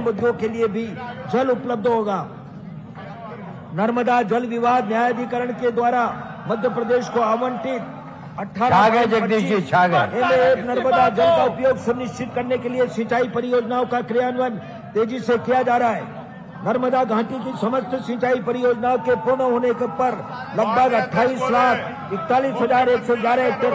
मुद्दों के लिए भी जल उपलब्ध होगा। नर्मदा जल विवाद न्यायाधिकरण के द्वारा मध्य प्रदेश को आवंटित 18 नर्मदा जल का उपयोग सुनिश्चित करने के लिए सिंचाई परियोजनाओं का क्रियान्वयन तेजी से किया जा रहा है। नर्मदा घाटी की समस्त सिंचाई परियोजनाओं के पूर्ण होने पर लगभग 28,41,111 हेक्टेयर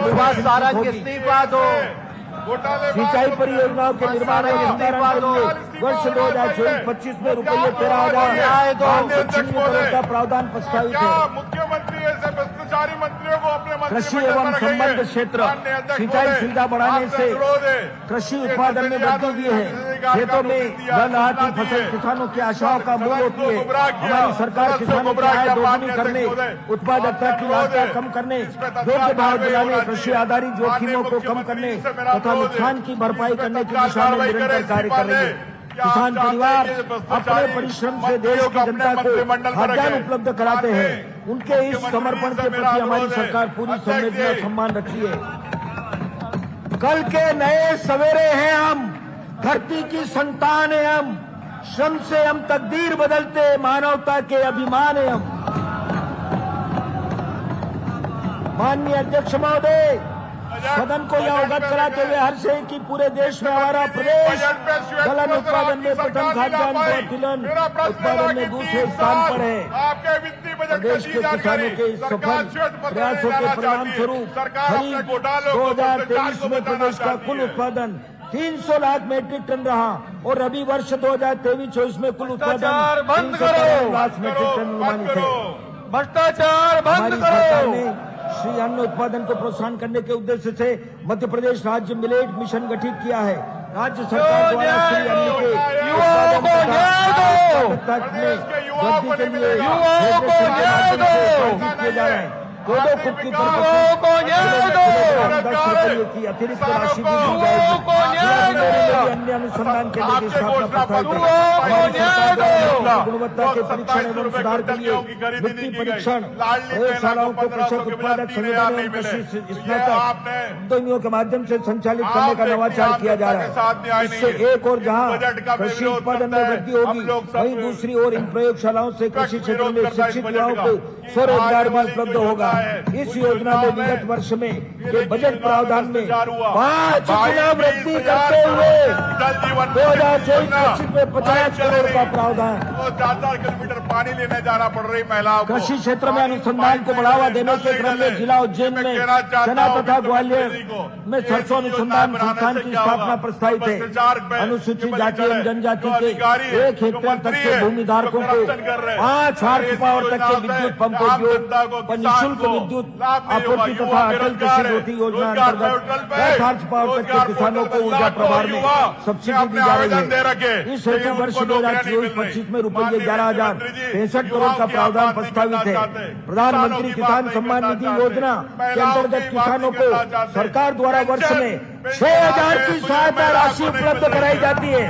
सिंचाई परियोजनाओं के निर्माण और विस्तारण के लिए वर्ष 2024-25 में रुपये 13,996 करोड़ का प्रावधान प्रस्तावित है। मुख्यमंत्री ऐसे भ्रष्टाचारी मंत्रियों को अपने कृषि एवं संबद्ध क्षेत्र सिंचाई सुविधा बढ़ाने से कृषि उत्पादन में वृद्धि हुई है। खेतों में जल आती फसल किसानों की आशाओं का मूल होती है। हमारी सरकार किसानों की आय दोगुनी करने, उत्पादकता की लागत कम करने, योग्य भाव दिलाने, कृषि आधारित जोखिमों को कम करने तथा नुकसान की भरपाई करने की दिशा में निरंतर कार्य कर रही है। किसान परिवार अपने परिश्रम से देश की जनता को खाद्यान्न उपलब्ध कराते हैं। उनके इस समर्पण के प्रति हमारी सरकार पूरी संवेदना और सम्मान रखती है। कल के नए सवेरे हैं हम, धरती की संतान है हम, श्रम से हम तकदीर बदलते, मानवता के अभिमान है हम। माननीय अध्यक्ष महोदय, सदन को यह अवगत कराते हुए हर्ष है कि पूरे देश में हमारा प्रदेश दलहन उत्पादन में प्रथम, खाद्यान्न और तिलहन उत्पादन में दूसरे स्थान पर है। प्रदेश के किसानों के इस सफल प्रयासों के परिणाम स्वरूप खरीफ 2023 में प्रदेश का कुल उत्पादन 300 लाख मीट्रिक टन रहा और रबी वर्ष 2023-24 में कुल उत्पादन 313 लाख मीट्रिक टन अनुमानित है। भ्रष्टाचार बंद करो। श्री अन्न उत्पादन को प्रोत्साहन करने के उद्देश्य से मध्य प्रदेश राज्य मिलेट मिशन गठित किया है। राज्य सरकार द्वारा श्री अन्न के युवाओं को न्याय दो, वृद्धि के लिए किए जा रहे हैं। कोदो कुटकी पर 10 रुपये की अतिरिक्त राशि भी दी जाएगी। अन्य अनुसंधान केंद्र की स्थापना प्रस्तावित है। गुणवत्ता के परीक्षण एवं सुधार के लिए मिट्टी परीक्षण प्रयोगशालाओं को कृषक उत्पादक संगठनों एवं कृषि स्नातक उद्यमियों के माध्यम से संचालित करने का नवाचार किया जा रहा है। इससे एक और जहां कृषि उत्पादन में वृद्धि होगी, वहीं दूसरी ओर इन प्रयोगशालाओं से कृषि क्षेत्र में शिक्षित युवाओं को स्वरोजगार भी उपलब्ध होगा। इस योजना में विगत वर्ष में के बजट प्रावधान में 5 गुना वृद्धि करते हुए 2024-25 में 50 करोड़ का प्रावधान। 4 किलोमीटर पानी लेने जाना पड़ रही महिलाओं को। कृषि क्षेत्र में अनुसंधान को बढ़ावा देने के क्रम में जिला उज्जैन में चना तथा ग्वालियर में सरसों अनुसंधान संस्थान की स्थापना प्रस्तावित है। अनुसूचित जाति एवं जनजाति के 1 हेक्टेयर तक के भूमिधारकों को 5 हार्स पावर तक के विद्युत पंप उद्योग पर निःशुल्क विद्युत आपूर्ति तथा अटल कृषि ज्योति योजना अंतर्गत 10 हार्स पावर तक के किसानों को ऊर्जा प्रभार में सब्सिडी दी जा रही है। इस हेतु वर्ष 2024-25 में रुपये 11,063 करोड़ का प्रावधान प्रस्तावित है। प्रधानमंत्री किसान सम्मान निधि योजना के अंतर्गत किसानों को सरकार द्वारा वर्ष में 6,000 की सहायता राशि उपलब्ध कराई जाती है।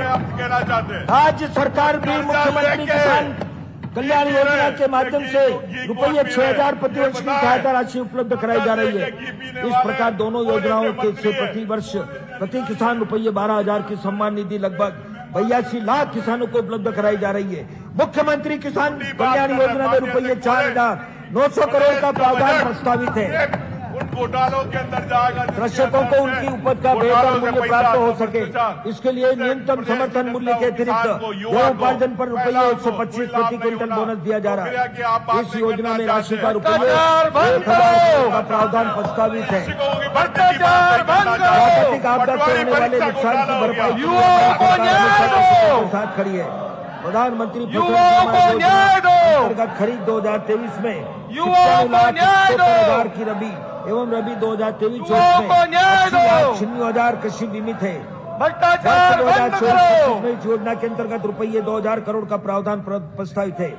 राज्य सरकार भी मुख्यमंत्री किसान कल्याण योजना के माध्यम से रुपये 6,000 प्रति वर्ष की सहायता राशि उपलब्ध कराई जा रही है। इस प्रकार दोनों योजनाओं के से प्रति वर्ष प्रति किसान रुपये 12,000 की सम्मान निधि लगभग 82 लाख किसानों को उपलब्ध कराई जा रही है। मुख्यमंत्री किसान कल्याण योजना में रुपये 4,900 करोड़ का प्रावधान प्रस्तावित है। उन घोटालों के अंदर जाएगा। कृषकों को उनकी उपज का बेहतर मूल्य प्राप्त हो सके, इसके लिए न्यूनतम समर्थन मूल्य के अतिरिक्त गेहूं उपार्जन पर रुपये 125 प्रति क्विंटल बोनस दिया जा रहा है। इस योजना में राशि का रुपये 1,000 का प्रावधान प्रस्तावित है। प्राकृतिक आपदा से होने वाले नुकसान की भरपाई के साथ खड़ी है। प्रधानमंत्री अंतर्गत खरीद 2023 में 56,70,000 की रबी एवं रबी 2023-24 में 80,96,000 कृषि बीमित है। 2024-25 में इस योजना के अंतर्गत रुपये 2,000 करोड़ का प्रावधान प्रस्तावित है।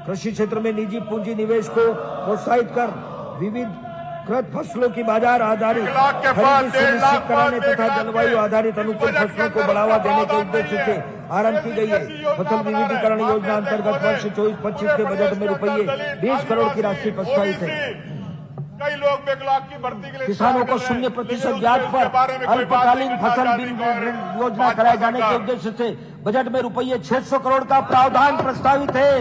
कृषि क्षेत्र में निजी पूंजी निवेश को प्रोत्साहित कर विविध कृत फसलों की बाजार आधारित खरीदी सुनिश्चित कराने तथा जलवायु आधारित अनुकूल फसलों को बढ़ावा देने के उद्देश्य से आरंभ की गई है। फसल विविधीकरण योजना अंतर्गत वर्ष 24-25 के बजट में रुपये 20 करोड़ की राशि प्रस्तावित है। कई लोग बैकलॉग की भर्ती के लिए किसानों को 0% ब्याज पर अल्पकालीन फसल बीमा योजना कराए जाने के उद्देश्य से बजट में रुपये 600 करोड़ का प्रावधान प्रस्तावित है।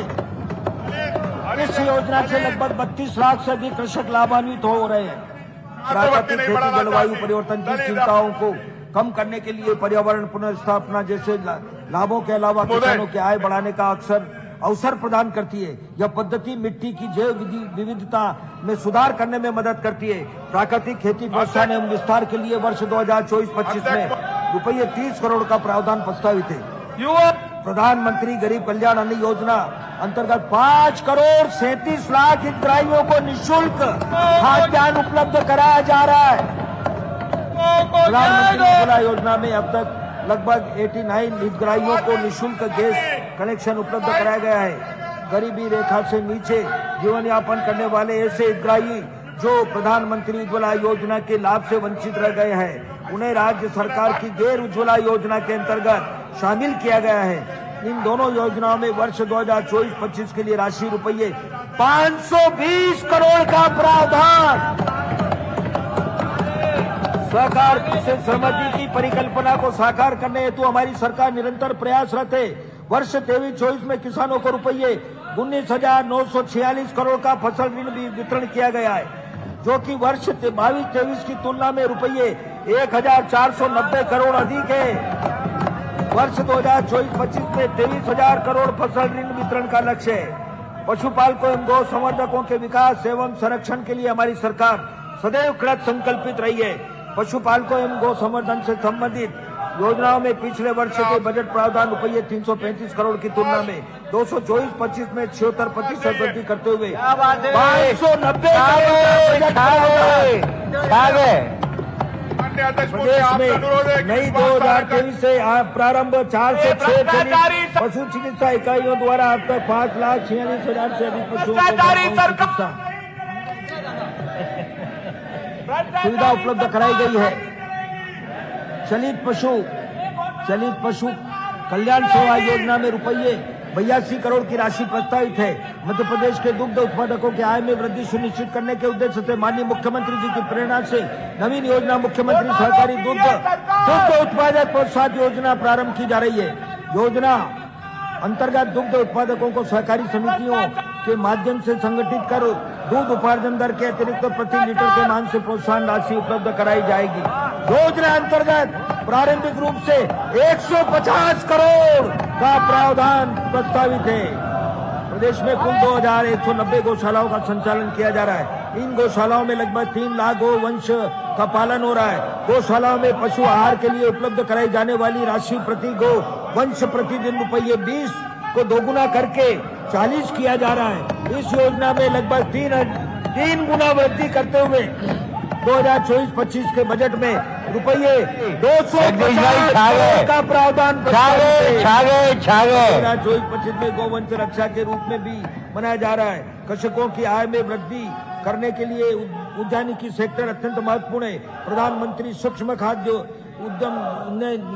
इस योजना से लगभग 32 लाख से अधिक कृषक लाभान्वित हो रहे हैं। प्राकृतिक खेती, जलवायु परिवर्तन की चिंताओं को कम करने के लिए पर्यावरण पुनर्स्थापना जैसे लाभों के अलावा किसानों की आय बढ़ाने का अवसर प्रदान करती है। यह पद्धति मिट्टी की जैव विविधता में सुधार करने में मदद करती है। प्राकृतिक खेती प्रोत्साहन एवं विस्तार के लिए वर्ष 2024-25 में रुपये 30 करोड़ का प्रावधान प्रस्तावित है। प्रधानमंत्री गरीब कल्याण अन्न योजना अंतर्गत 5 करोड़ 37 लाख हितग्राहियों को निःशुल्क खाद्यान्न उपलब्ध कराया जा रहा है। प्रधानमंत्री उज्ज्वला योजना में अब तक लगभग 89 हितग्राहियों को निःशुल्क गैस कनेक्शन उपलब्ध कराया गया है। गरीबी रेखा से नीचे जीवन यापन करने वाले ऐसे हितग्राही जो प्रधानमंत्री उज्ज्वला योजना के लाभ से वंचित रह गए हैं, उन्हें राज्य सरकार की गैर उज्ज्वला योजना के अंतर्गत शामिल किया गया है। इन दोनों योजनाओं में वर्ष 2024-25 के लिए राशि रुपये 520 करोड़ का प्रावधान। सहकार से सहमति की परिकल्पना को साकार करने हेतु हमारी सरकार निरंतर प्रयासरत है। वर्ष 23-24 में किसानों को रुपये 19,946 करोड़ का फसल ऋण भी वितरण किया गया है, जो कि वर्ष 22-23 की तुलना में रुपये 1,490 करोड़ अधिक है। वर्ष 2024-25 में 23,000 करोड़ फसल ऋण वितरण का लक्ष्य है। पशुपालकों एवं गौ संवर्धकों के विकास एवं संरक्षण के लिए हमारी सरकार सदैव कृत संकल्पित रही है। पशुपालकों एवं गौ संवर्धन से संबंधित योजनाओं में पिछले वर्ष के बजट प्रावधान रुपये 335 करोड़ की तुलना में 2024-25 में 76% वृद्धि करते हुए 590 प्रदेश में नई 2023 से प्रारंभ 4 से 6 पशु चिकित्सा इकाइयों द्वारा अब तक 5,46,000 से अधिक पशुओं को सुविधा उपलब्ध कराई गई है। चलित पशु कल्याण सेवा योजना में रुपये 82 करोड़ की राशि प्रस्तावित है। मध्य प्रदेश के दुग्ध उत्पादकों की आय में वृद्धि सुनिश्चित करने के उद्देश्य से माननीय मुख्यमंत्री जी की प्रेरणा से नवीन योजना मुख्यमंत्री सहकारी दुग्ध उत्पादक प्रोत्साहन योजना प्रारंभ की जा रही है। योजना अंतर्गत दुग्ध उत्पादकों को सहकारी समितियों के माध्यम से संगठित कर दूध उपार्जन दर के अतिरिक्त प्रति लीटर के मान से प्रोत्साहन राशि उपलब्ध कराई जाएगी। योजना अंतर्गत प्रारंभिक रूप से 150 करोड़ का प्रावधान प्रस्तावित है। प्रदेश में कुल 2,190 गौशालाओं का संचालन किया जा रहा है। इन गौशालाओं में लगभग 3 लाख गौ वंश का पालन हो रहा है। गौशालाओं में पशु आहार के लिए उपलब्ध कराई जाने वाली राशि प्रति गौ वंश प्रतिदिन रुपये 20 को दोगुना करके 40 किया जा रहा है। इस योजना में लगभग 3 गुना वृद्धि करते हुए 2024-25 के बजट में रुपये 250 करोड़ का प्रावधान 2024-25 में गौवंश रक्षा के रूप में भी मनाया जा रहा है। कृषकों की आय में वृद्धि करने के लिए उद्यानिकी सेक्टर अत्यंत महत्वपूर्ण है। प्रधानमंत्री सूक्ष्म खाद्य उद्यम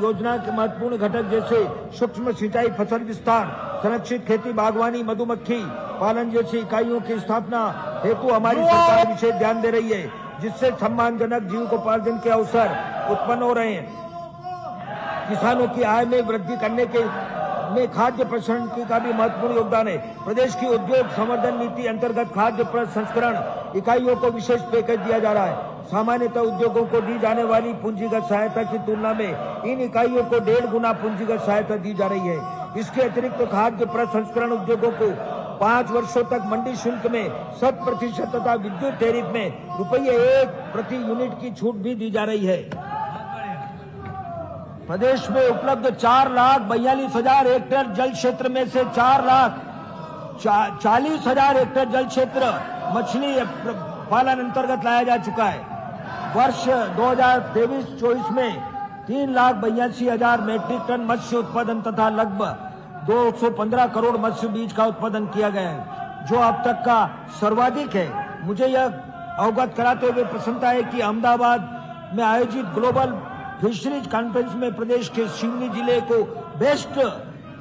योजना के महत्वपूर्ण घटक जैसे सूक्ष्म सिंचाई, फसल विस्तार, संरक्षित खेती, बागवानी, मधुमक्खी पालन जैसी इकाइयों की स्थापना हेतु हमारी सरकार विशेष ध्यान दे रही है, जिससे सम्मानजनक जीविकोपार्जन के अवसर उत्पन्न हो रहे हैं। किसानों की आय में वृद्धि करने के में खाद्य प्रसंस्करण का भी महत्वपूर्ण योगदान है। प्रदेश की उद्योग संवर्धन नीति अंतर्गत खाद्य प्रसंस्करण इकाइयों को विशेष पैकेज दिया जा रहा है। सामान्यतः उद्योगों को दी जाने वाली पूंजीगत सहायता की तुलना में इन इकाइयों को 1.5 गुना पूंजीगत सहायता दी जा रही है। इसके अतिरिक्त खाद्य प्रसंस्करण उद्योगों को 5 वर्षों तक मंडी शुल्क में 100% तथा विद्युत टैरिफ में रुपये 1 प्रति यूनिट की छूट भी दी जा रही है। प्रदेश में उपलब्ध 4,42,000 हेक्टेयर जल क्षेत्र में से 4,40,000 हेक्टेयर जल क्षेत्र मछली पालन अंतर्गत लाया जा चुका है। वर्ष 2023-24 में 3,82,000 मैट्रिक टन मत्स्य उत्पादन तथा लगभग 215 करोड़ मत्स्य बीज का उत्पादन किया गया है, जो अब तक का सर्वाधिक है। मुझे यह अवगत कराते हुए प्रसन्नता है कि अहमदाबाद में आयोजित ग्लोबल फिशरीज कॉन्फ्रेंस में प्रदेश के सिवनी जिले को बेस्ट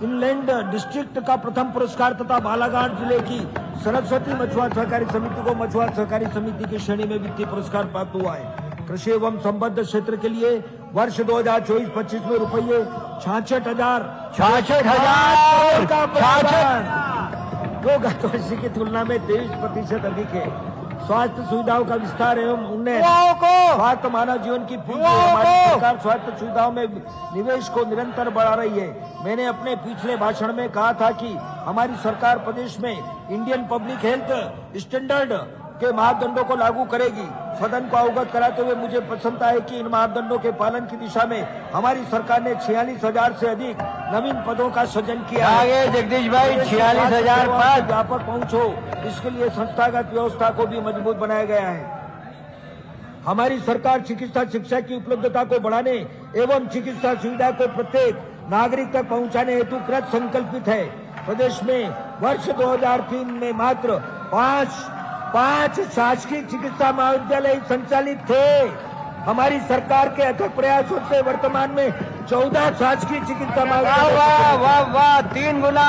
इनलैंड डिस्ट्रिक्ट का प्रथम पुरस्कार तथा बालाघाट जिले की सरस्वती मछुआरा सहकारी समिति को मछुआरा सहकारी समिति की श्रेणी में वित्तीय पुरस्कार प्राप्त हुआ है। कृषि एवं संबद्ध क्षेत्र के लिए वर्ष 2024-25 में रुपये 66,000 66,000 का प्रावधान, जो गत वर्ष की तुलना में 23% अधिक है। स्वास्थ्य सुविधाओं का विस्तार एवं उन्नयन, स्वास्थ्य मानव जीवन की पूंजी है। हमारी सरकार स्वास्थ्य सुविधाओं में निवेश को निरंतर बढ़ा रही है। मैंने अपने पिछले भाषण में कहा था कि हमारी सरकार प्रदेश में इंडियन पब्लिक हेल्थ स्टैंडर्ड के मापदंडों को लागू करेगी। सदन को अवगत कराते हुए मुझे प्रसन्नता है कि इन मापदंडों के पालन की दिशा में हमारी सरकार ने 46,000 से अधिक नवीन पदों का सृजन किया है। आगे जगदीश भाई 46,000 पद। व्यापक पहुंच हो, इसके लिए संस्थागत व्यवस्था को भी मजबूत बनाया गया है। हमारी सरकार चिकित्सा शिक्षा की उपलब्धता को बढ़ाने एवं चिकित्सा सुविधा को प्रत्येक नागरिक तक पहुंचाने हेतु कृत संकल्पित है। प्रदेश में वर्ष 2003 में मात्र पांच शासकीय चिकित्सा महाविद्यालय संचालित थे। हमारी सरकार के अथक प्रयासों से वर्तमान में 14 शासकीय चिकित्सा महाविद्यालय, वाह 3 गुना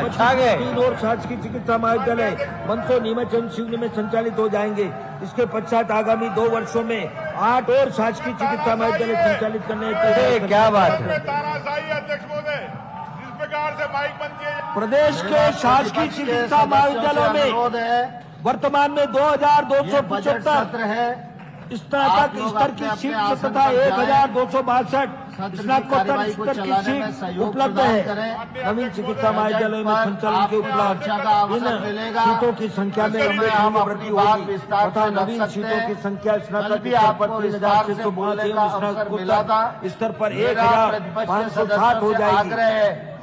छा गए। 3 और शासकीय चिकित्सा महाविद्यालय मंदसौर, नीमच एवं सिवनी में संचालित हो जाएंगे। इसके पश्चात आगामी 2 वर्षों में 8 और शासकीय चिकित्सा महाविद्यालय संचालित करने अरे क्या बात है। तानाशाही अध्यक्ष महोदय, जिस प्रकार से माइक बंद किए प्रदेश के शासकीय चिकित्सा महाविद्यालयों में वर्तमान में 2,275 है। स्नातक स्तर की सीट तथा 1,262 स्नातकोत्तर स्तर की सीट उपलब्ध है। नवीन चिकित्सा महाविद्यालयों में संचालन के उपलब्ध इन सीटों की संख्या में उल्लेखनीय वृद्धि होगी तथा नवीन सीटों की संख्या स्नातक स्तर पर 3,652 एवं स्नातकोत्तर स्तर पर 1,560 हो जाएगी।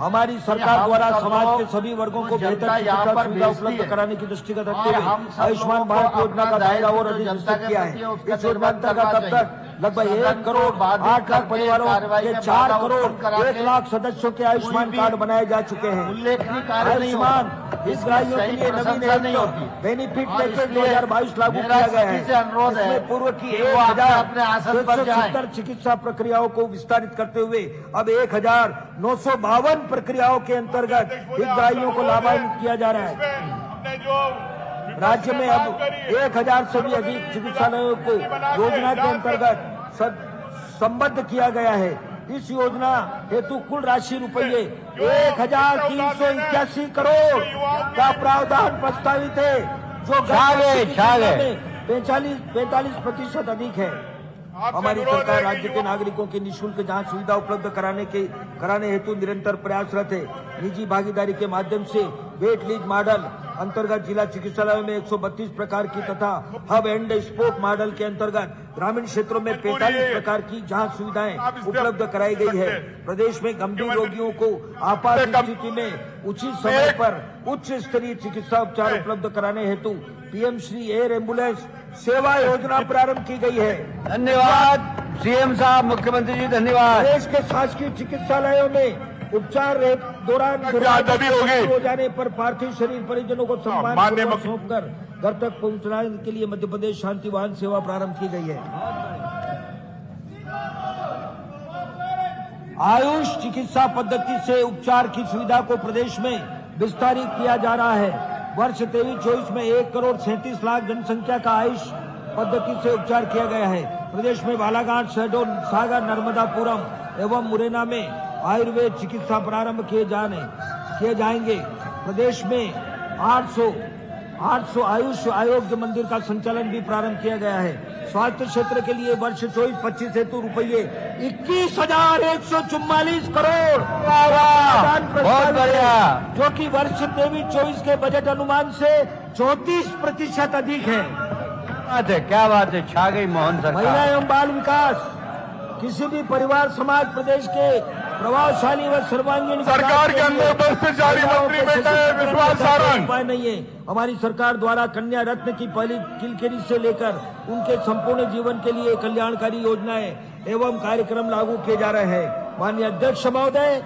हमारी सरकार द्वारा समाज के सभी वर्गों को बेहतर चिकित्सा सुविधा उपलब्ध कराने की दृष्टिगत रखते हुए आयुष्मान भारत योजना का दायरा और अधिक विस्तृत किया है। इस योजना अंतर्गत अब तक लगभग 1 करोड़ 8 लाख परिवारों के 4 करोड़ 1 लाख सदस्यों के आयुष्मान कार्ड बनाए जा चुके हैं। उल्लेखनीय कार्य नहीं आयुष्मान हितग्राहियों के लिए नवीन हेल्थ बेनिफिट पैकेज 2022 लागू किया गया है। इसमें पूर्व की 1,670 चिकित्सा प्रक्रियाओं को विस्तारित करते हुए अब 1,952 प्रक्रियाओं के अंतर्गत हितग्राहियों को लाभान्वित किया जा रहा है। राज्य में अब 1,000 से भी अधिक चिकित्सालयों को योजना के अंतर्गत संबद्ध किया गया है। इस योजना हेतु कुल राशि रुपये 1,381 करोड़ का प्रावधान प्रस्तावित है, जो 45% अधिक है। हमारी सरकार राज्य के नागरिकों की निःशुल्क जांच सुविधा उपलब्ध कराने हेतु निरंतर प्रयासरत है। निजी भागीदारी के माध्यम से वेट लीज मॉडल अंतर्गत जिला चिकित्सालयों में 132 प्रकार की तथा हब एंड स्पोक मॉडल के अंतर्गत ग्रामीण क्षेत्रों में 45 प्रकार की जांच सुविधाएं उपलब्ध कराई गई है। प्रदेश में गंभीर रोगियों को आपात स्थिति में उचित समय पर उच्च स्तरीय चिकित्सा उपचार उपलब्ध कराने हेतु पीएम श्री एयर एम्बुलेंस सेवा योजना प्रारंभ की गई है। धन्यवाद सीएम साहब, मुख्यमंत्री जी धन्यवाद। प्रदेश के शासकीय चिकित्सालयों में उपचार दौरान हो जाने पर पार्थिव शरीर परिजनों को सम्मान सौंपकर घर तक पहुंचाने के लिए मध्य प्रदेश शांति वाहन सेवा प्रारंभ की गई है। आयुष चिकित्सा पद्धति से उपचार की सुविधा को प्रदेश में विस्तारित किया जा रहा है। वर्ष 23-24 में 1 करोड़ 37 लाख जनसंख्या का आयुष पद्धति से उपचार किया गया है। प्रदेश में बालाघाट, शहडोल, सागर, नर्मदापुरम एवं मुरैना में आयुर्वेद चिकित्सा प्रारंभ किए जाएंगे। प्रदेश में 800 आयुष आरोग्य मंदिर का संचालन भी प्रारंभ किया गया है। स्वास्थ्य क्षेत्र के लिए वर्ष 24-25 हेतु रुपये 21,144 करोड़ बहुत बढ़िया, जो कि वर्ष 23-24 के बजट अनुमान से 34% अधिक है। क्या बात है, छा गई मोहन सरकार। महिला एवं बाल विकास, किसी भी परिवार समाज प्रदेश के प्रभावशाली व सर्वांगीण सरकार के अंदर भ्रष्टाचारी मंत्री बैठे विश्वास सारंग उपाय नहीं है। हमारी सरकार द्वारा कन्या रत्न की पहली किलकेरी से लेकर उनके संपूर्ण जीवन के लिए कल्याणकारी योजनाएं एवं कार्यक्रम लागू किए जा रहे हैं। माननीय अध्यक्ष महोदय,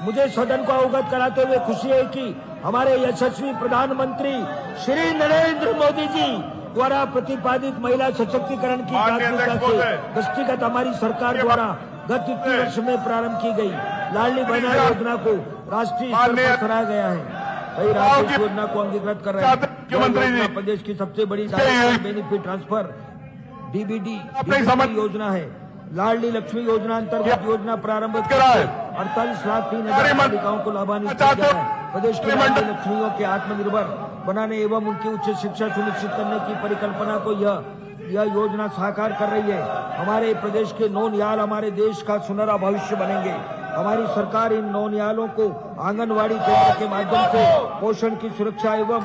मुझे सदन को अवगत कराते हुए खुशी है कि हमारे यशस्वी प्रधानमंत्री श्री नरेंद्र मोदी जी द्वारा प्रतिपादित महिला सशक्तिकरण की प्राथमिकता से दृष्टिगत हमारी सरकार द्वारा गत 21 वर्ष में प्रारंभ की गई लाडली बहना योजना को राष्ट्रीय स्तर पर सराहा गया है। कई राज्य इस योजना को अंगीकृत कर रहे हैं। मुख्यमंत्री प्रदेश की सबसे बड़ी बेनिफिट ट्रांसफर DBD योजना है। लाडली लक्ष्मी योजना अंतर्गत योजना प्रारंभ 48,03,000 बालिकाओं को लाभान्वित किया गया है। प्रदेश की लाडली लक्ष्मियों के आत्मनिर्भर बनाने एवं उनकी उच्च शिक्षा सुनिश्चित करने की परिकल्पना को यह योजना साकार कर रही है। हमारे प्रदेश के नौनिहाल हमारे देश का सुनहरा भविष्य बनेंगे। हमारी सरकार इन नौनिहालों को आंगनवाड़ी केंद्र के माध्यम से पोषण की सुरक्षा एवं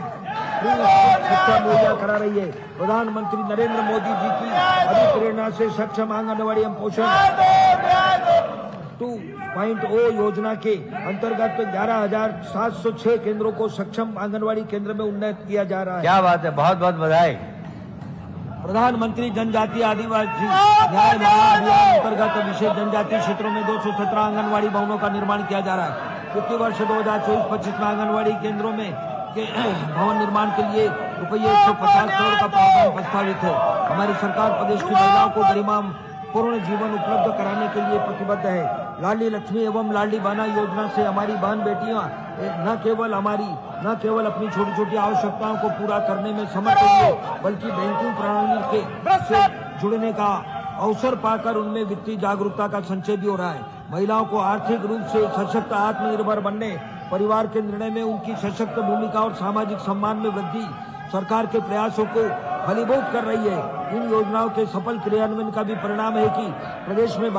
शिक्षा मुहैया करा रही है। प्रधानमंत्री नरेंद्र मोदी जी की अभिप्रेरणा से सक्षम आंगनवाड़ी एवं पोषण 2.0 योजना के अंतर्गत 11,706 केंद्रों को सक्षम आंगनवाड़ी केंद्र में उन्नत किया जा रहा है। क्या बात है, बहुत बहुत बधाई। प्रधानमंत्री जनजातीय आदिवासी न्याय महाअभियान अंतर्गत विशेष जनजातीय क्षेत्रों में 217 आंगनवाड़ी भवनों का निर्माण किया जा रहा है। वित्तीय वर्ष 2024-25 में आंगनवाड़ी केंद्रों में के भवन निर्माण के लिए रुपये 150 करोड़ का प्रावधान प्रस्तावित है। हमारी सरकार प्रदेश की महिलाओं को गरिमा पूर्ण जीवन उपलब्ध कराने के लिए प्रतिबद्ध है। लाडली लक्ष्मी एवं लाडली बहना योजना से हमारी बहन बेटियां न केवल अपनी छोटी छोटी आवश्यकताओं को पूरा करने में समर्थ होंगे, बल्कि बैंकिंग प्रणाली से जुड़ने का अवसर पाकर उनमें वित्तीय जागरूकता का संचय भी हो रहा है। महिलाओं को आर्थिक रूप से सशक्त आत्मनिर्भर बनने, परिवार के निर्णय में उनकी सशक्त भूमिका और सामाजिक सम्मान में वृद्धि सरकार के प्रयासों को फलीभूत कर रही है। इन योजनाओं के सफल क्रियान्वयन का भी परिणाम है कि प्रदेश में